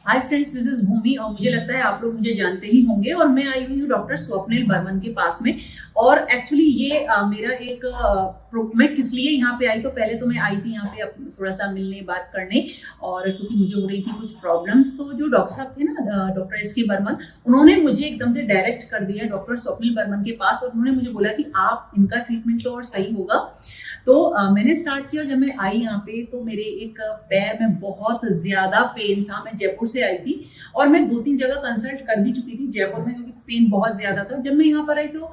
Hi friends, this is भूमि और मुझे लगता है आप लोग मुझे जानते ही होंगे। और मैं आई हुई हूँ डॉक्टर स्वप्निल बर्मन के पास में। और एक्चुअली ये मेरा एक मैं किस लिए यहाँ पे आई, तो पहले तो मैं आई थी यहाँ पे थोड़ा सा मिलने बात करने। और क्योंकि मुझे हो रही थी कुछ प्रॉब्लम्स, तो जो डॉक्टर साहब थे ना, डॉक्टर एस के बर्मन, उन्होंने मुझे एकदम से डायरेक्ट कर दिया डॉक्टर स्वप्निल बर्मन के पास। और उन्होंने मुझे बोला कि आप इनका ट्रीटमेंट लो और सही होगा। तो मैंने स्टार्ट किया। और जब मैं आई यहाँ पे तो मेरे एक पैर में बहुत ज्यादा पेन था। मैं जयपुर से आई थी और मैं 2-3 जगह कंसल्ट कर भी चुकी थी जयपुर में, क्योंकि पेन बहुत ज्यादा था। जब मैं यहाँ पर आई तो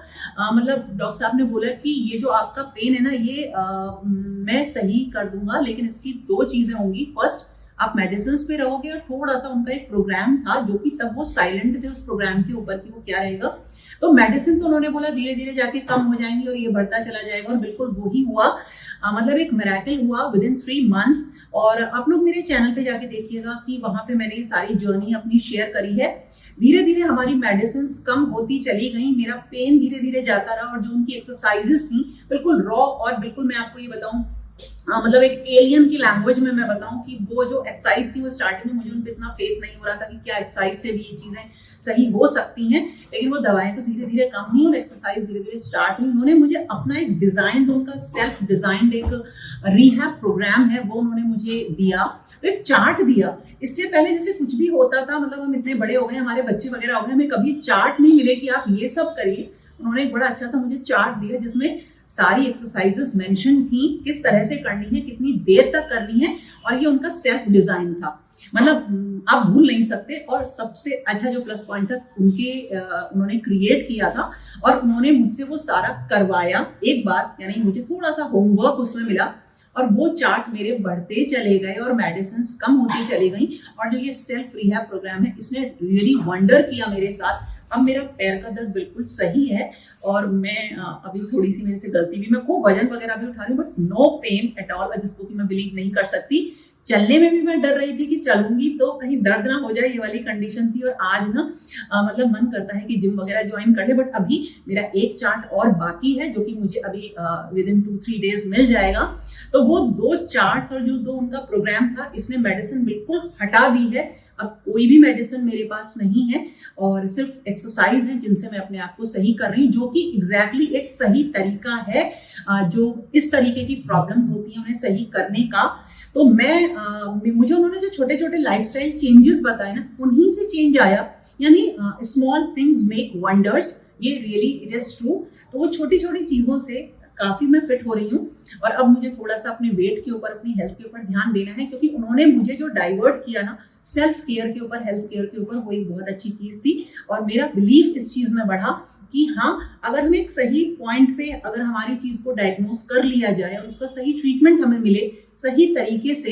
मतलब डॉक्टर साहब ने बोला कि ये जो आपका पेन है ना, ये मैं सही कर दूंगा, लेकिन इसकी 2 चीजें होंगी। फर्स्ट, आप मेडिसिन पे रहोगे, और थोड़ा सा उनका एक प्रोग्राम था जो कि तब वो साइलेंट थे उस प्रोग्राम के ऊपर कि वो क्या रहेगा। तो मेडिसिन तो उन्होंने बोला धीरे धीरे जाके कम हो जाएंगी और ये बढ़ता चला जाएगा, और बिल्कुल वही हुआ। मतलब एक मिरेकल हुआ विद इन 3 मंथ्स। और आप लोग मेरे चैनल पे जाके देखिएगा कि वहां पे मैंने ये सारी जर्नी अपनी शेयर करी है। धीरे धीरे हमारी मेडिसिन कम होती चली गई, मेरा पेन धीरे धीरे जाता रहा। और जो उनकी एक्सरसाइजेस थी बिल्कुल रॉ, और बिल्कुल मैं आपको ये बताऊं, मतलब एक एलियन की लैंग्वेज में मैं बताऊं कि वो जो एक्सरसाइज थी वो स्टार्टिंग में मुझे उन पर इतना फेथ नहीं हो रहा था कि क्या एक्सरसाइज से भी ये चीजें सही हो सकती हैं। लेकिन वो दवाएं तो धीरे धीरे कम हुई और एक्सरसाइज धीरे धीरे स्टार्ट हुई। उन्होंने मुझे अपना एक डिजाइन, उनका सेल्फ डिजाइंड एक रिहैब प्रोग्राम है वो उन्होंने मुझे दिया। तो एक चार्ट दिया। इससे पहले जैसे कुछ भी होता था, मतलब हम इतने बड़े हो गए, हमारे बच्चे वगैरह हो गए, हमें कभी चार्ट नहीं मिले कि आप ये सब करिए। उन्होंने एक बड़ा अच्छा सा मुझे चार्ट दिया जिसमें सारी एक्सरसाइजेस मेंशन थी, किस तरह से करनी है, कितनी देर तक करनी है। और ये उनका सेल्फ डिजाइन था, मतलब आप भूल नहीं सकते। और सबसे अच्छा जो प्लस पॉइंट था, उन्होंने क्रिएट किया था और उन्होंने मुझसे वो सारा करवाया एक बार। यानी मुझे थोड़ा सा होमवर्क उसमें मिला और वो चार्ट मेरे बढ़ते चले गए और मेडिसिन कम होती चली गई। और जो ये सेल्फ रिहैब प्रोग्राम है, इसने रियली वंडर किया मेरे साथ। अब मेरा पैर का दर्द बिल्कुल सही है। और मैं अभी थोड़ी सी मेरे से गलती भी, मैं खूब वजन वगैरह भी उठा रही हूँ, but no pain at all, जिसको कि मैं बिलीव नहीं कर सकती। चलने में भी मैं डर रही थी कि चलूंगी तो कहीं दर्द ना हो जाए, ये वाली कंडीशन थी। और आज ना मतलब मन करता है कि जिम वगैरह ज्वाइन कर ले। बट अभी मेरा एक चार्ट और बाकी है जो कि मुझे अभी विद इन 2-3 डेज मिल जाएगा। तो वो 2 चार्ट्स और जो 2 उनका प्रोग्राम था, इसने मेडिसिन बिल्कुल हटा दी है। अब कोई भी मेडिसिन मेरे पास नहीं है और सिर्फ एक्सरसाइज है जिनसे मैं अपने आप को सही कर रही हूँ, जो कि एग्जैक्टली एक सही तरीका है जो इस तरीके की प्रॉब्लम्स होती हैं उन्हें सही करने का। तो मुझे उन्होंने जो छोटे छोटे लाइफस्टाइल चेंजेस बताए ना, उन्हीं से चेंज आया। यानी स्मॉल थिंग्स मेक वंडर्स, ये रियली इट इज ट्रू। तो वो छोटी छोटी चीजों से काफी मैं फिट हो रही हूँ। और अब मुझे थोड़ा सा अपने वेट के ऊपर, अपनी हेल्थ के ऊपर ध्यान देना है, क्योंकि उन्होंने मुझे जो डाइवर्ट किया ना सेल्फ केयर के ऊपर, हेल्थ केयर के ऊपर, वो एक बहुत अच्छी चीज थी। और मेरा बिलीफ इस चीज में बढ़ा कि हाँ, अगर हमें एक सही पॉइंट पे अगर हमारी चीज को डायग्नोस कर लिया जाए और उसका सही ट्रीटमेंट हमें मिले सही तरीके से,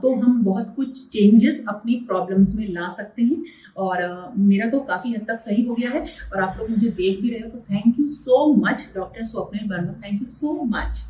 तो हम बहुत कुछ चेंजेस अपनी प्रॉब्लम्स में ला सकते हैं। और मेरा तो काफी हद तक सही हो गया है और आप लोग मुझे देख भी रहे हो। तो thank you so much doctor Swapnil Barman, thank you so much.